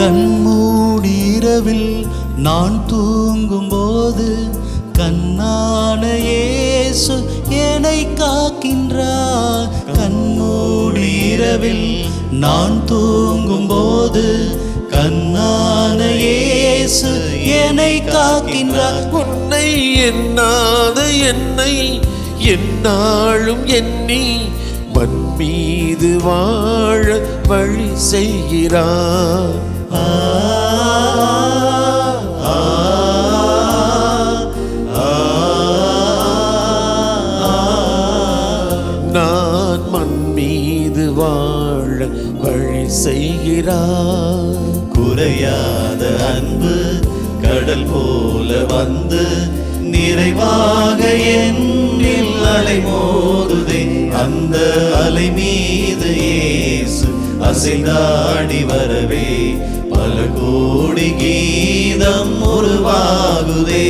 கண்மூடி இரவில் நான் தூங்கும்போது கண்ணான இயேசு என்னை காக்கின்றார். கண்மூடி இரவில் நான் தூங்கும்போது கண்ணான இயேசு என்னை காக்கின்றார். உன்னை எண்ணாத என்னை எந்நாளும் எண்ணி மண் மீது வாழ வழி செய்கிறார். நான் மண் மீது வாழ வழி செய்கிறார். குறையாத அன்பு கடல் போல வந்து நிறைவாக என்னில் அலை மோதுதே. அந்த அலை மீது இயேசு அசைந்தாடி வரவே பல கோடி கீதம் உருவாகுதே.